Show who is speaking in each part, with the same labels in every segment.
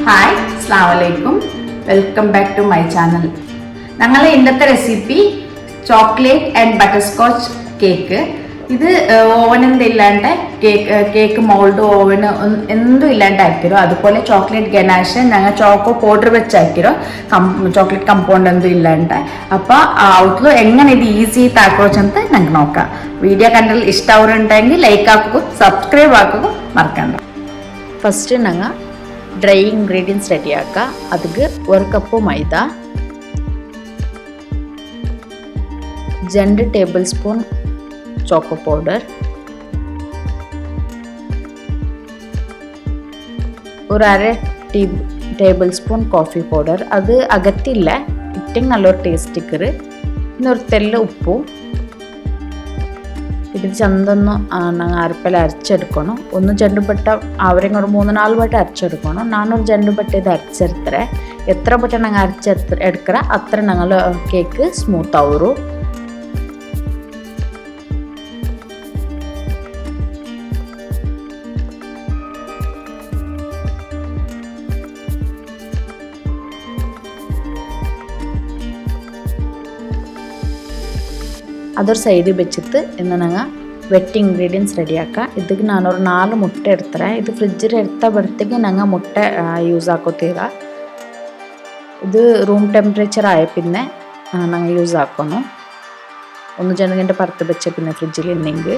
Speaker 1: Hi, അസ്സലാമു അലൈക്കും. Welcome back to my channel. ഞങ്ങളുടെ ഇന്നത്തെ recipe chocolate and butterscotch cake. ഇത് ഓവനൊന്നും ഇല്ലാണ്ട് കേക്ക് മോൾഡ് ഓവന് എന്തും ഇല്ലാണ്ട് ആക്കിരോ. അതുപോലെ ചോക്ലേറ്റ് ഗനാഷ് ഞങ്ങൾ ചോക്കോ പൗഡർ വെച്ച് ആക്കിരോ. ചോക്ലേറ്റ് കമ്പൗണ്ട് എന്തും ഇല്ലാണ്ട്. അപ്പോൾ അവർക്ക് എങ്ങനെ ഇത് ഈസി ആക്കോ ಅಂತ ഞങ്ങൾക്ക് നോക്കാം. വീഡിയോ കണ്ടാൽ ഇഷ്ടമാവുന്നുണ്ടെങ്കിൽ ലൈക്ക് ആക്കുക, സബ്സ്ക്രൈബ് ആക്കുക മറക്കണ്ട. ഫസ്റ്റ് ഞങ്ങൾ ಡ್ರೈ ಇಂಗ್ರೀಡಿಯೆಂಟ್ಸ್ ರೆಡಿ ಆಕ. ಅದಕ್ಕೆ 1 ಕಪ್ ಮೈದಾ, 2 ಟೇಬಲ್ ಸ್ಪೂನ್ ചോക്കോ പൗഡർ, ഒരു 1/2 ടേബിൾ സ്പൂൺ കോഫി പൗഡർ. അത് അകത്തില്ല, ഇട്ടെങ്കിൽ നല്ലൊരു ടേസ്റ്റ് ഇക്കറ്. പിന്നെ ഒരു തെല്ല ഉപ്പും ഇത് ചന്തൊന്ന് ഞങ്ങൾ അരപ്പല അരച്ചെടുക്കണം. ഒന്ന് ചെണ്ടുപെട്ട അവരെയും ഒരു 3-4 വട്ടം അരച്ചെടുക്കണം. നാനൊരു ചെണ്ടുപെട്ട ഇത് അരച്ചെടുത്തറ. എത്ര പെട്ട ഞങ്ങൾ അരച്ചെടുക്കറ അത്ര ഞങ്ങൾ കേക്ക് സ്മൂത്ത് ആവുറു. അതൊരു സൈഡിൽ വെച്ചിട്ട് ഇന്ന് ഞങ്ങൾ വെറ്റ് ഇൻഗ്രീഡിയൻസ് റെഡിയാക്കാം. ഇതിക്ക് ഞാനൊരു 4 മുട്ട എടുത്തറ. ഇത് ഫ്രിഡ്ജിൽ എടുത്തപ്പോഴത്തേക്ക് ഞങ്ങൾ മുട്ട യൂസ് ആക്കത്തീര. ഇത് റൂം ടെമ്പറേച്ചർ ആയ പിന്നെ ഞങ്ങൾ യൂസ് ആക്കണം. 1 ജനകിൻ്റെ പുറത്ത് വെച്ച പിന്നെ ഫ്രിഡ്ജിൽ ഇല്ലെങ്കിൽ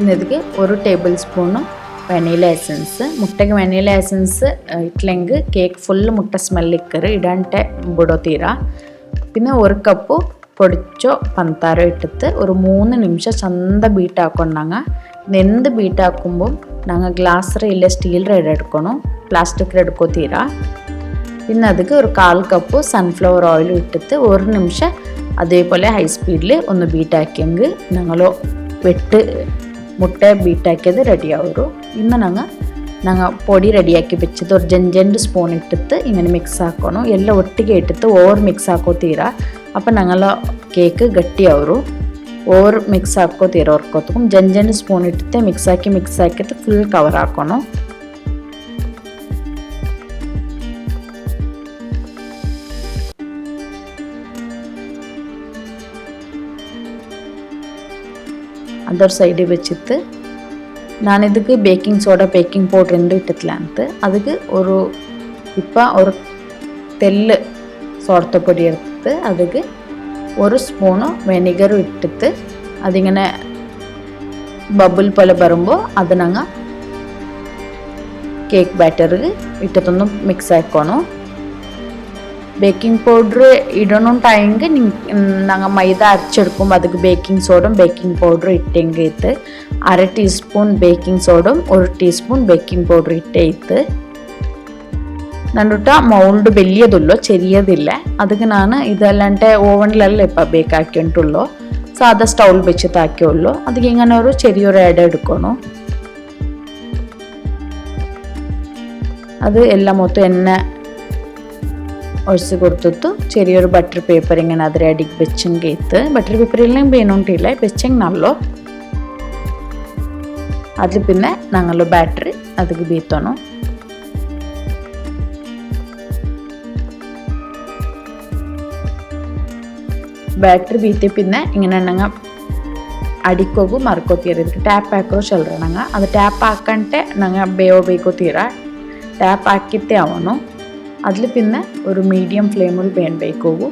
Speaker 1: ഇതിലേക്ക് 1 ടേബിൾ സ്പൂണ് വെനില എസൻസ്. മുട്ടയ്ക്ക് വെനില എസൻസ് ഇട്ടില്ലെങ്കിൽ കേക്ക് ഫുള്ള് മുട്ട സ്മെല്ലിക്കറ് ഇടാണ്ട് ബിടോ തീര. പിന്നെ 1 കപ്പ് പൊടിച്ചോ പഞ്ചാര ഇട്ടിട്ട് ഒരു 3 നിമിഷം ചന്ത ബീറ്റാക്കൊണ്ടാങ്ങ. എന്ത് ബീറ്റാക്കുമ്പോൾ ഞങ്ങൾ ഗ്ലാസ് ഇല്ല സ്റ്റീൽ റെഡ് എടുക്കണം, പ്ലാസ്റ്റിക് എടുക്കോ തീര. പിന്നെ അതിക്ക് ഒരു 1/4 കപ്പ് സൺഫ്ലവർ ഓയിൽ ഇട്ടിട്ട് 1 നിമിഷം അതേപോലെ ഹൈ സ്പീഡിൽ ഒന്ന് ബീറ്റാക്കിയെങ്കിൽ ഞങ്ങൾ വെട്ട് മുട്ട ബീറ്റാക്കിയത് റെഡിയാവും. ഇന്ന് ഞങ്ങൾ പൊടി റെഡിയാക്കി വെച്ചത് ഒരു 2 സ്പൂൺ ഇട്ടിട്ട് ഇങ്ങനെ മിക്സ് ആക്കണം. എല്ലാം ഒട്ടിಗೆ ഇട്ടിട്ട് ഓവർ മിക്സ് ആക്കോ തീര. അപ്പം ഞങ്ങൾ കേക്ക് ഗട്ടിയാവും. ഓവർ മിക്സ് ആക്കോ തീര ഓർക്കോത്തും 2 സ്പൂൺ ഇട്ടിട്ട് മിക്സ് ആക്കിയിട്ട് ഫുൾ കവർ ആക്കണം. അതൊരു സൈഡിൽ വെച്ചിട്ട് ഞാനിതിക്ക് ബേക്കിംഗ് സോഡ ബേക്കിംഗ് പൗഡർ എന്തും ഇട്ടിട്ടില്ല ಅಂತ. ಅದಕ್ಕೆ ഒരു തെല്ല് സോഡപ്പൊടി എടുത്ത് അതിക്ക് 1 സ്പൂണ് വെനിഗറും ഇട്ടിട്ട് അതിങ്ങനെ ബബിൾ പോലെ വരുമ്പോൾ അത് ഞങ്ങൾ കേക്ക് ബാറ്ററിൽ ഇട്ടിട്ടൊന്ന് മിക്സ് ആക്കണം. ബേക്കിംഗ് പൗഡർ ഇടണുണ്ടായെങ്കിൽ ഞങ്ങൾ മൈദ അരച്ചെടുക്കുമ്പോൾ അതിക്ക് ബേക്കിംഗ് സോഡും ബേക്കിംഗ് പൗഡറും ഇട്ടെങ്കിൽ 1/2 teaspoon baking സോഡും 1 teaspoon baking powder ഇട്ട് നണ്ടിട്ട മൗൾഡ് വലിയതുള്ളൂ, ചെറിയതില്ല. അതിക്ക് ഞാൻ ഇതല്ലാണ്ട് ഓവനിലല്ല ഇപ്പം ബേക്കാക്കിയിട്ടുള്ളൂ, സാധാ സ്റ്റൗവിൽ വെച്ചിട്ടാക്കിയുള്ളൂ. അതിക്ക് ഇങ്ങനെ ഒരു ചെറിയൊരു ഇട എടുക്കണം. അത് എല്ലാം മൊത്തം എണ്ണ ഒഴിച്ച് കൊടുത്തിട്ട് ചെറിയൊരു ബട്ടർ പേപ്പർ ഇങ്ങനെ അതിൽ അടിക്ക് വെച്ചെങ്കിൽ ബട്ടർ പേപ്പർ ഇല്ലെങ്കിൽ വേണമെന്നില്ല, വെച്ചെങ്കിൽ നല്ലോ. അതിൽ പിന്നെ ഞങ്ങൾ ബാറ്ററി അതിക്ക് ബീത്തണം. ബാറ്ററി ബീത്തി പിന്നെ ഇങ്ങനെ ഞങ്ങൾ അടിക്കോಗೂ മറക്കോ തീರ. ಇದಕ್ಕೆ ಟ್ಯಾಪ್ ಹಾಕೋ ಚಲ್ರ ನಂಗೆ ಅದು ಟ್ಯಾಪ್ ಹಾಕಂటే ನಂಗೆ ಬೇಕೋ ತೀರ. ಟ್ಯಾಪ್ ಹಾಕಿತ್ತೇ ಅವನು അതിൽ പിന്നെ ഒരു മീഡിയം ഫ്ലെയിമിൽ ബേക്കോകൂ.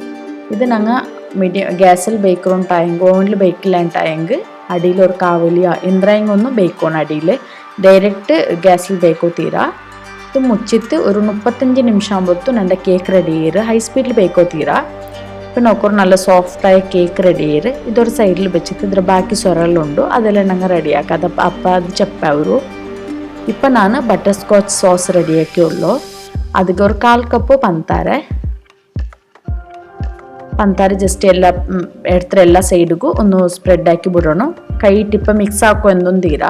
Speaker 1: ഇത് ഞങ്ങൾ മീഡിയം ഗ്യാസിൽ ബേക്കറുണ്ടായെങ്കിൽ ഓവനിൽ ബേക്കില്ലാണ്ടായെങ്കിൽ അടിയിൽ ഒരു കാവലിയ എന്തെങ്കിലും ഒന്ന് ബേക്കണം. അടിയിൽ ഡയറക്റ്റ് ഗ്യാസിൽ ബേക്കോ തീര. ഇത് മുച്ചിട്ട് ഒരു 35 നിമിഷം ആകുമ്പോഴത്തും എൻ്റെ കേക്ക് റെഡി ചെയ്യറ്. ഹൈ സ്പീഡിൽ ബേക്കോ തീര. പിന്നെ ഒക്കെ നല്ല സോഫ്റ്റായ കേക്ക് റെഡി ചെയ്യറ്. ഇതൊരു സൈഡിൽ വെച്ചിട്ട് ഇതിൽ ബാക്കി സ്വരലുണ്ടോ അതെല്ലാം ഞങ്ങൾ റെഡിയാക്കാം. അപ്പം അത് ചെപ്പാവൂ. ഇപ്പം ഞാൻ ബട്ടർ സ്കോച്ച് സോസ് റെഡിയാക്കിയുള്ളൂ. ಅದಕ್ಕೆ ഒരു 1/4 കപ്പ് പഞ്ചാര ജസ്റ്റ് എല്ലാ സൈഡിಗೂ ഒന്ന് സ്പ്രെഡ് ആക്കി വിടണം. കൈ ഇട്ടിപ്പം മിക്സ് ആക്കോ എന്തും തീര.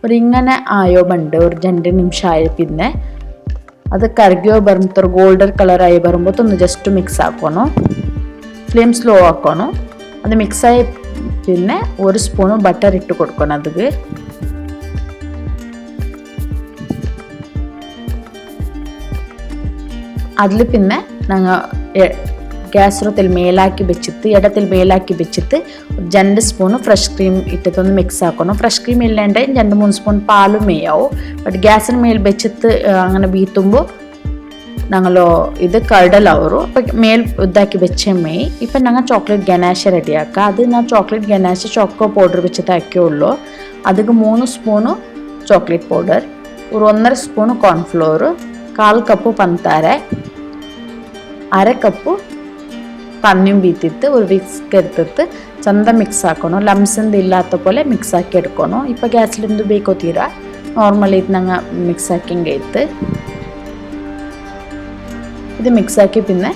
Speaker 1: ഒരു ഇങ്ങനെ ആയോ ബണ്ട് ഒരു 2 നിമിഷം ആയ പിന്നെ ಅದು ಕರಗಿಯೋ ಬರ್ತಾರೆ ಗೋಲ್ಡನ್ ಕಲರ್ ಆಗಿ ಬರುമ്പോൾ ಒಂದು ಜಸ್ಟ್ ಮಿಕ್ಸ್ ಹಾಕೋನು ಫ್ಲೇಮ್ ಸ್ಲೋ ಹಾಕೋನು ಅದು ಮಿಕ್ಸ್ ಆಗಿ പിന്നെ ഒരു സ്പൂൺ ബട്ടർ ഇട്ട് കൊടുക്കണം അതിക്ക് അതിൽ പിന്നെ ഞങ്ങൾ ഗ്യാസിൽ മേലാക്കി വെച്ചിട്ട് ഇടത്തിൽ മേലാക്കി വെച്ചിട്ട് 2 സ്പൂൺ ഫ്രഷ് ക്രീം ഇട്ടിട്ടൊന്ന് മിക്സ് ആക്കണം ഫ്രഷ് ക്രീം ഇല്ലാണ്ട് 2-3 സ്പൂൺ പാലും മേയാവും ബട്ട് ഗ്യാസിന് മേൽ വെച്ചിട്ട് അങ്ങനെ ബീത്തുമ്പോൾ ഞങ്ങൾ ഇത് കടലാവും അപ്പം മേൽ ഇതാക്കി വെച്ചേ മെയ് ഇപ്പം ഞങ്ങൾ ചോക്ലേറ്റ് ഗനാഷ് റെഡിയാക്കുക അത് ഞാൻ ചോക്ലേറ്റ് ഗനാഷ് ചോക്കോ പൗഡർ വെച്ചിട്ട് ആക്കിയുള്ളൂ അതിക്ക് 3 സ്പൂണ് ചോക്ലേറ്റ് പൗഡർ ഒരു 1.5 സ്പൂൺ കോൺഫ്ലോർ 1/4 കപ്പ് പഞ്ചസാര 1/2 കപ്പ് പന്നിയും ബീത്തിട്ട് ഒരു വിസ്ക് എടുത്തിട്ട് ചന്ത മിക്സ് ആക്കണം ലംസ് ഇല്ലാത്ത പോലെ മിക്സ് ആക്കി എടുക്കണം ഇപ്പം ഗ്യാസിലെന്ത് ಬೇಕೋ ತೀರಾ നോർമലി ഞങ്ങൾ മിക്സ് ആക്കി കഴിത്ത് ഇത് മിക്സ് ആക്കി പിന്നെ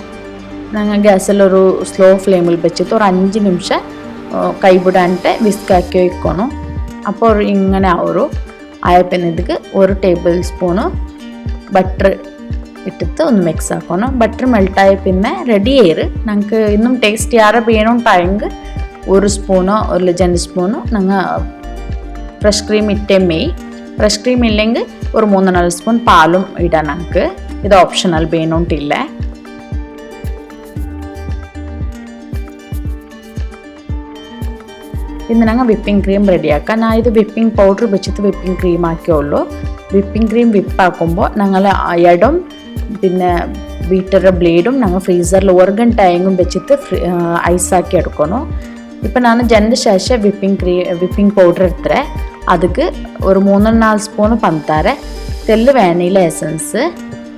Speaker 1: ഞങ്ങൾ ഗ്യാസിലൊരു സ്ലോ ഫ്ലെയിമിൽ വെച്ചിട്ട് ഒരു 5 നിമിഷം കൈവിടാണ്ട് വിസ്ക് ആക്കി വയ്ക്കണം അപ്പോൾ ഇങ്ങനെ ആയ പിന്നെ ഇതിക്ക് 1 ടേബിൾ സ്പൂണ് ബട്ടർ ഇട്ടിട്ട് ഒന്ന് മിക്സ് ആക്കണം ബട്ടർ മെൽട്ടായി പിന്നെ റെഡി ആയി ഞങ്ങൾക്ക് ഇന്നും ടേസ്റ്റ് യാറെ വേണമെങ്കിൽ 1 സ്പൂണോ 2 സ്പൂണോ ഞങ്ങൾ ഫ്രഷ് ക്രീം ഇട്ടേ മെയ് ഫ്രഷ് ക്രീം ഇല്ലെങ്കിൽ ഒരു 3-4 സ്പൂൺ പാലും ഇടാം ഞങ്ങൾക്ക് ഇത് ഓപ്ഷണൽ വേണമെന്നില്ല ഇന്ന് ഞങ്ങൾ വിപ്പിംഗ് ക്രീം റെഡിയാക്കാം ഞാൻ ഇത് വിപ്പിംഗ് പൗഡർ വെച്ചിട്ട് വിപ്പിംഗ് ക്രീം ആക്കിയുള്ളൂ വിപ്പിംഗ് ക്രീം വിപ്പാക്കുമ്പോൾ ഞങ്ങൾ ഇടം പിന്നെ ബീറ്ററുടെ ബ്ലേഡും ഞങ്ങൾ ഫ്രീസറിൽ 1 ഗಂಟೆയും വെച്ചിട്ട് ഐസാക്കി എടുക്കണം ഇപ്പം ഞാൻ 2 ശേഷം വിപ്പിംഗ് പൗഡർ എടുത്തേ അതിക്ക് ഒരു 3-4 സ്പൂൺ പഞ്ചസാര തെല്ല് വാനില എസൻസ്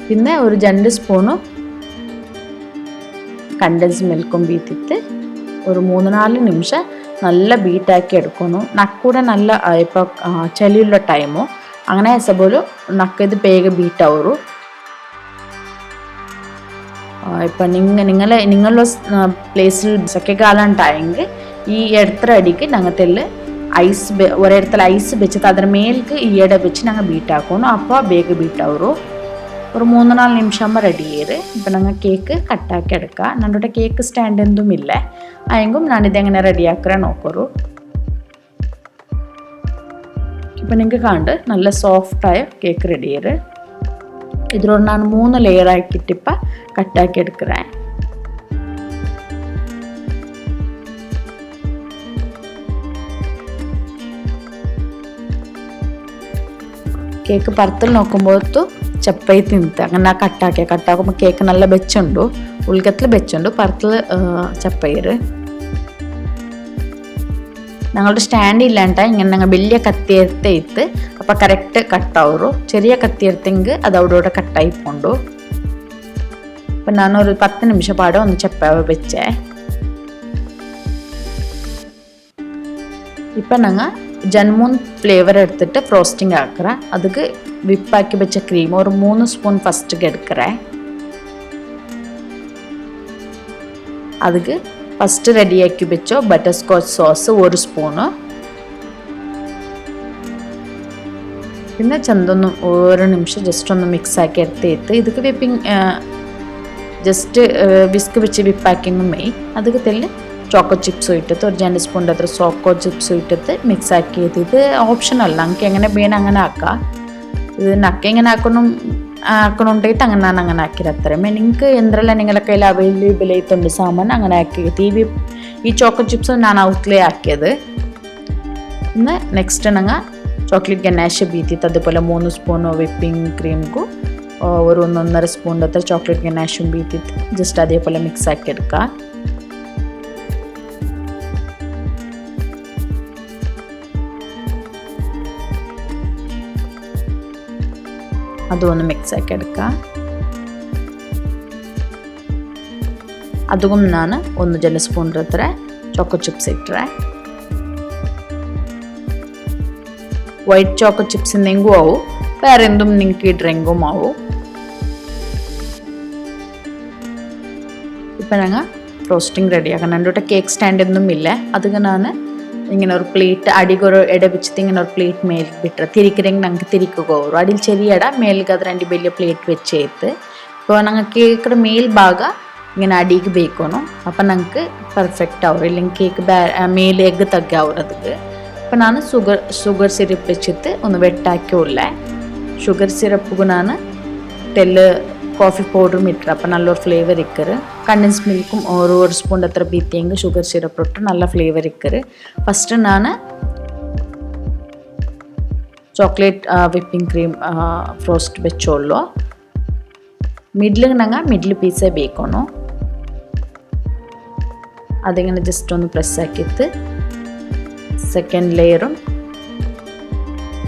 Speaker 1: പിന്നെ ഒരു 2 സ്പൂണ് കണ്ടൻസ് മിൽക്കും ബീത്തിട്ട് ഒരു 3-4 നിമിഷം നല്ല ബീറ്റാക്കി എടുക്കണം നക്കൂടെ നല്ല ഇപ്പോൾ ചളിയുള്ള ടൈമോ അങ്ങനെ ഹെസബോಲು നക്കിത് ಬೇಗ ബീറ്റ് ആവും ഇപ്പം നിങ്ങളുടെ പ്ലേസിൽ ചക്കക്കാലം ഉണ്ടായെങ്കിൽ ഈ എടുത്ത അടിക്ക് ഞങ്ങത്തിൽ ഐസ് ഒരിടത്തിൽ ഐസ് വെച്ചിട്ട് അതിന് മേൽക്ക് ഈയിടെ വെച്ച് ഞങ്ങൾ ബീറ്റാക്കണം അപ്പോൾ ಬೇಗ ബീറ്റ് ആവും ഒരു 3-4 നിമിഷം റെഡി ചെയ്ത് ഇപ്പം ഞങ്ങൾ കേക്ക് കട്ടാക്കി എടുക്കുക ഞങ്ങളുടെ കേക്ക് സ്റ്റാൻഡ് എന്തും ഇല്ല ആയെങ്കിലും ഞാനിതെങ്ങനെ റെഡിയാക്കാൻ നോക്കൂ ഇപ്പം നിങ്ങൾക്ക് കണ്ട് നല്ല സോഫ്റ്റായ കേക്ക് റെഡി ചെയ്ത് ഇതിലൂടെ ഞാൻ 3 ലെയർ ആക്കിയിട്ട് ഇപ്പം കട്ടാക്കി എടുக்கிறേ കേക്ക് പുറത്തിൽ നോക്കുമ്പോൾ ചപ്പായി തിന്നിട്ട് അങ്ങനെ കട്ടാക്കുമ്പോൾ കേക്ക് നല്ല വെച്ചുണ്ടു ഉൾക്കത്തിൽ വെച്ചുണ്ട് പുറത്തിൽ ചപ്പയിര് ഞങ്ങളുടെ സ്റ്റാൻഡ് ഇല്ലാണ്ട ഇങ്ങനെ ഞങ്ങൾ വലിയ കത്തിയെടുത്ത് ഇത്ത് അപ്പം കറക്റ്റ് കട്ടാവും ചെറിയ കത്തിയെടുത്തെങ്കിൽ അത് അവിടെ കട്ടായി പോണ്ടു അപ്പം ഞാനൊരു 10 നിമിഷം പാടെ ഒന്ന് ചപ്പാവ് വെച്ചേ ഇപ്പം ഞങ്ങൾ 2-3 ഫ്ലേവർ എടുത്തിട്ട് ഫ്രോസ്റ്റിംഗ് ആക്കുക അതിക്ക് വിപ്പാക്കി വെച്ച ക്രീം ഒരു 3 സ്പൂൺ ഫസ്റ്റ് എടുക്കറേ അതിക്ക് ഫസ്റ്റ് റെഡിയാക്കി വെച്ചോ ബട്ടർസ്കോച്ച് സോസ് 1 സ്പൂണ് പിന്നെ ചെന്തൊന്ന് 1 നിമിഷം ജസ്റ്റ് ഒന്ന് മിക്സ് ആക്കി എടുത്തിട്ട് ഇതിക്ക് വിപ്പിംഗ് ജസ്റ്റ് വിസ്ക് വെച്ച് വിപ്പാക്കിങ്ങും മെയ് അതിക്ക് തെല്ല് ചോക്കോ ചിപ്സും ഇട്ടിട്ട് ഒരു 2 സ്പൂണിൻ്റെ അത്ര ചോക്കോ ചിപ്സും ഇട്ടിട്ട് മിക്സ് ആക്കിയത് ഇത് ഓപ്ഷനൽ നമുക്ക് എങ്ങനെ വേണം അങ്ങനെ ആക്കാം ഇത് നക്ക എങ്ങനെ ആക്കണുണ്ടായിട്ട് അങ്ങനെ ആക്കിയത് അത്രയും നിങ്ങൾക്ക് എന്തെല്ലാം നിങ്ങളുടെ കയ്യിൽ അവൈലബിൾ ആയിട്ടുണ്ട് സാമാൻ അങ്ങനെ ആക്കിയത് ഈ ചോക്കോ ചിപ്സ് ഞാൻ ഔട്ട്ലേ ആക്കിയത് ഇന്ന് നെക്സ്റ്റ് ഞങ്ങൾ ചോക്ലേറ്റ് ഗനാഷ് ബീത്തിട്ട് അതുപോലെ 3 സ്പൂൺ വിപ്പിംഗ് ക്രീമും ഒരു 1.5 സ്പൂണിൻ്റെ അത്ര ചോക്ലേറ്റ് ഗനാഷും ബീത്തിട്ട് ജസ്റ്റ് അതേപോലെ മിക്സ് ആക്കി എടുക്കുക അതൊന്ന് മിക്സ് ആക്കി എടുക്കുക അതും ഞാൻ 1 സ്പൂണിൻ്റെ അത്ര ചോക്കോ ചിപ്സ് ഇട്ടേ വൈറ്റ് ചോക്കോ ചിപ്സ് എന്തെങ്കിലും ആവും വേറെ എന്തും നിങ്ങൾക്ക് ഇട്ടെങ്കും ആവും ഇപ്പം ഞങ്ങൾ റോസ്റ്റിംഗ് റെഡിയാക്കണം എൻ്റെ കേക്ക് സ്റ്റാൻഡ് ഒന്നും ഇല്ല അതൊക്കെ ഞാൻ ഇങ്ങനെ ഒരു പ്ലേറ്റ് അടിക്ക് ഒരു ഇട വെച്ചിട്ട് ഇങ്ങനെ ഒരു പ്ലേറ്റ് മേൽ ಬಿಟ್ಟರೆ തിരിക്കരെങ്കിൽ ഞങ്ങൾക്ക് തിരിക്കുക ಅವರು അടിയിൽ ചെറിയ ഇട മേൽക്ക് അത് രണ്ട് വലിയ പ്ലേറ്റ് വെച്ചേത്ത് ഇപ്പോൾ ഞങ്ങൾ കേക്കിൻ്റെ മേൽഭാഗ ഇങ്ങനെ അടിക്ക് ಬೇಕೋನು അപ്പം ഞങ്ങൾക്ക് പെർഫെക്റ്റ് ആവും ഇല്ലെങ്കിൽ കേക്ക് മേൽ എഗ്ഗ് തഗ്ഗാവും ಅದಕ್ಕೆ അപ്പം ನಾನು ಶುಗರ್ ಸಿರಪ್ വെച്ചിട്ട് ഒന്ന് വെട്ടാക്കിയുള്ളേ ഷുഗർ സിറപ്പുക്ക് ഞാൻ തെല്ല് കോഫി പൗഡറും ഇട്ടു അപ്പം നല്ലൊരു ഫ്ലേവർ ഇക്കറ് കണ്ടൻസ് മിൽക്കും ഒരു സ്പൂൺ അത്ര ബീത്തിയെങ്കിൽ ഷുഗർ സിറപ്പ് ഇട്ട് നല്ല ഫ്ലേവർ ഇക്കറ് ഫസ്റ്റ് ഞാൻ ചോക്ലേറ്റ് വിപ്പിംഗ് ക്രീം ഫ്രോസ്റ്റ് വെച്ചോളൂ ಮಿಡ್ಲಿಗೆ ನಂಗೆ ಮಿಡ್ಲ್ ಪೀಸೇ ಬೇಕೋನು അതിങ്ങനെ ജസ്റ്റ് ഒന്ന് പ്രസ് ആക്കിയിട്ട് സെക്കൻഡ് ലെയറും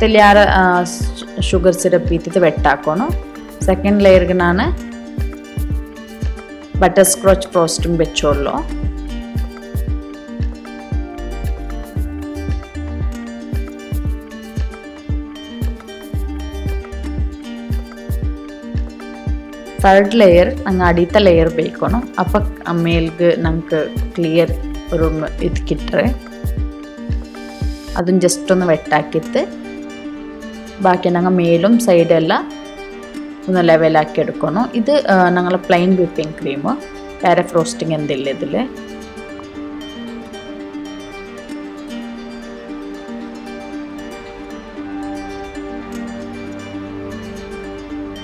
Speaker 1: തെളിയാറ് ഷുഗർ സിറപ്പ് ഇട്ടിട്ട് വെട്ടാക്കണം സെക്കൻഡ് ലെയർക്ക് ഞാൻ ബട്ടർ സ്കോച്ച് ഫ്രോസ്റ്റും വെച്ചോളൂ ಥರ್ಡ್ ಲೇಯರ್ ನಂಗೆ ಅಡಿತ ಲೇಯರ್ ಬೇಕೋನು ಅಪ್ಪ ಮೇಲ್ಗೆ ನಂಗೆ ಕ್ಲಿಯರ್ ഒരു ಇದಕ್ಕಿಟ್ರೆ ಅದನ್ನು ಜಸ್ಟ್ ഒന്ന് വെട്ടാക്കിയിട്ട് ബാക്കി ഞങ്ങൾ മേലും സൈഡെല്ലാം ഒന്ന് ലെവലാക്കി എടുക്കണം ഇത് ഞങ്ങൾ പ്ലെയിൻ വിപ്പിംഗ് ക്രീം വേറെ ഫ്രോസ്റ്റിംഗ് എന്തില്ല ഇതിൽ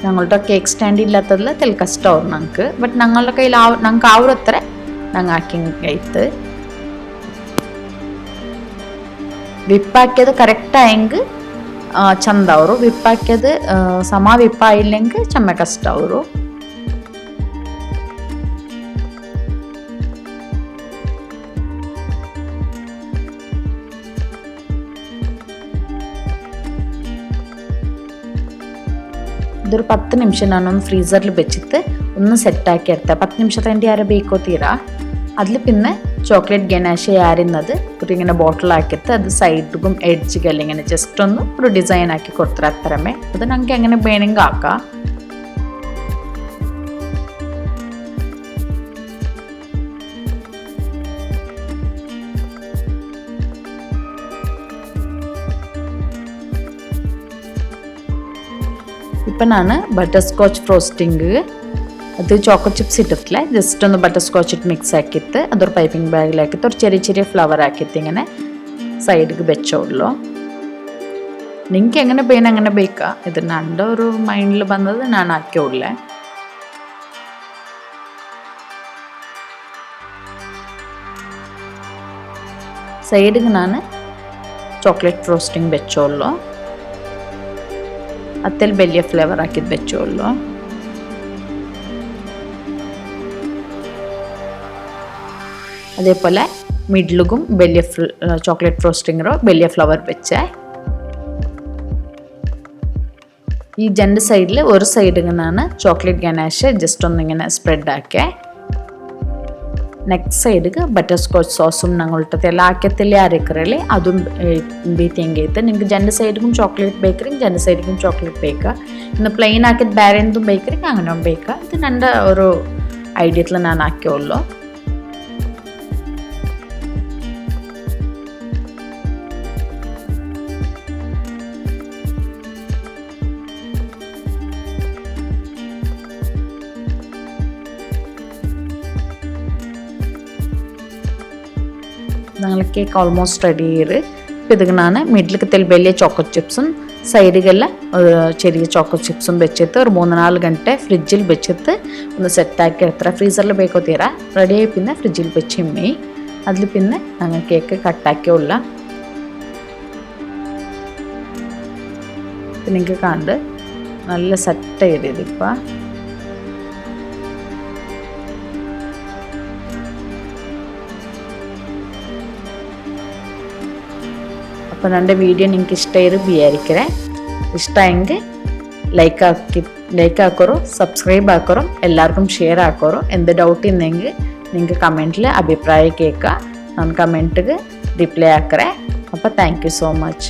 Speaker 1: ഞങ്ങളുടെ കേക്ക് സ്റ്റാൻഡ് ഇല്ലാത്തതിൽ തെൽ കഷ്ടമാവും ഞങ്ങൾക്ക് ബട്ട് ഞങ്ങളുടെ കയ്യിൽ ഞങ്ങൾക്ക് ആവുന്നത്ര ഞങ്ങൾ ആക്കി കഴിത്ത് വിപ്പാക്കിയത് കറക്റ്റായെങ്കിൽ ಚಂದ ಅವರು ವಿಪ್ಪಾಕ್ಯದು ಸಮ ವಿಪ್ಪ ಇಲ್ಲಂಗೆ ಚೆಮ್ಮೆ ಕಷ್ಟ ಅವರು ഇതൊരു 10 നിമിഷം ഞാനൊന്ന് ഫ്രീസറിൽ വെച്ചിട്ട് ഒന്ന് സെറ്റാക്കി എടുത്താൽ 10 നിമിഷത്തെ വേണ്ടി ആരെ ബേക്കോ തീരാ അതിൽ പിന്നെ ചോക്ലേറ്റ് ഗനാഷ് ആരുന്നത് ഒരു ഇങ്ങനെ ബോട്ടിലാക്കിയിട്ട് അത് സൈഡിലും എഡ്ജിൽ ഇങ്ങനെ ജസ്റ്റ് ഒന്ന് ഒരു ഡിസൈൻ ആക്കി കൊടുത്തത് അത്രമേ അത് ഞങ്ങൾക്ക് എങ്ങനെ വേണമെങ്കിൽ ആക്കാം ഇപ്പം ഞാൻ ബട്ടർ സ്കോച്ച് ഫ്രോസ്റ്റിംഗ് അത് ചോക്കോ ചിപ്സ് ഇട്ടിട്ടില്ല ജസ്റ്റ് ഒന്ന് ബട്ടർ സ്കോച്ച് ഇട്ട് മിക്സ് ആക്കിയിട്ട് അതൊരു പൈപ്പിംഗ് ബാഗിലാക്കിയിട്ട് ഒരു ചെറിയ ചെറിയ ഫ്ലവർ ആക്കിയിട്ട് ഇങ്ങനെ സൈഡിലേക്ക് വെച്ചോളൂ നിങ്ങൾക്ക് എങ്ങനെ വേണം അങ്ങനെ ബേക്കാം ഇത് എൻ്റെ ഒരു മൈൻഡിൽ വന്നത് ഞാൻ ആക്കിയോളേ സൈഡിൽ ഞാൻ ചോക്ലേറ്റ് ഫ്രോസ്റ്റിംഗ് വെച്ചോളൂ അതിൽ വലിയ ഫ്ലേവർ ആക്കിയിട്ട് വെച്ചോളൂ അതേപോലെ മിഡിലും വലിയ ചോക്ലേറ്റ് ഫ്രോസ്റ്റിംഗോ വലിയ ഫ്ലവർ വെച്ചേ ഈ രണ്ട് സൈഡിൽ ഒരു സൈഡിൽ നിന്നാണ് ചോക്ലേറ്റ് ഗനാഷ് ജസ്റ്റ് ഒന്നിങ്ങനെ സ്പ്രെഡ് ആക്കേ നെക്സ്റ്റ് സൈഡിൽ ബട്ടർ സ്കോച്ച് സോസും ഞങ്ങളുടെ എല്ലാം ആക്കിയത്തില്ലേ അരക്കറല്ലേ അതും ബീത്തിയെങ്കിട്ട് നിങ്ങൾക്ക് രണ്ട് സൈഡിലും ചോക്ലേറ്റ് ബേക്കറിയും രണ്ട് സൈഡിലും ചോക്ലേറ്റ് ബേക്കുക ഇന്ന് പ്ലെയിൻ ആക്കിയിട്ട് വേറെ എന്തും ബേക്കറിയും അങ്ങനെ ബേക്കുക ഇത് എൻ്റെ ഒരു ഐഡിയത്തിൽ ഞാൻ ആക്കിയുള്ളൂ ഞങ്ങൾ കേക്ക് ഓൾമോസ്റ്റ് റെഡി ചെയ്ത് ഇപ്പം ഇതിന് ഞാൻ മിഡിലേക്ക് വലിയ ചോക്കോ ചിപ്സും സൈഡിലെല്ലാം ചെറിയ ചോക്കോ ചിപ്സും വെച്ചിട്ട് ഒരു 3-4 ಗಂಟೆ ഫ്രിഡ്ജിൽ വെച്ചിട്ട് ഒന്ന് സെറ്റാക്കി എടുത്ത ഫ്രീസറിൽ ബേക്കോ തീരാ റെഡിയായി പിന്നെ ഫ്രിഡ്ജിൽ വെച്ച് ഇമ്മി അതിൽ പിന്നെ ഞങ്ങൾ കേക്ക് കട്ടാക്കിയുള്ള നിങ്ങൾക്ക് കണ്ട് നല്ല സെറ്റ് ചെയ്തത് ഇപ്പം അപ്പോൾ എൻ്റെ വീഡിയോ നിങ്ങൾക്ക് ഇഷ്ടമായത് വിചാരിക്കറേ ഇഷ്ടമായെങ്കിൽ ലൈക്ക് ആക്കോറോ സബ്സ്ക്രൈബ് ആക്കോറോ എല്ലാവർക്കും ഷെയർ ആക്കോറോ എന്ത് ഡൗട്ട് ഉണ്ടെങ്കിൽ നിങ്ങൾക്ക് കമൻറ്റിൽ അഭിപ്രായം കേൾക്കുക ഞാൻ കമൻറ്റിಗೆ ರಿಪ್ಲೈ ಹಾಕ್ರೆ അപ്പോൾ താങ്ക് യു സോ മച്ച്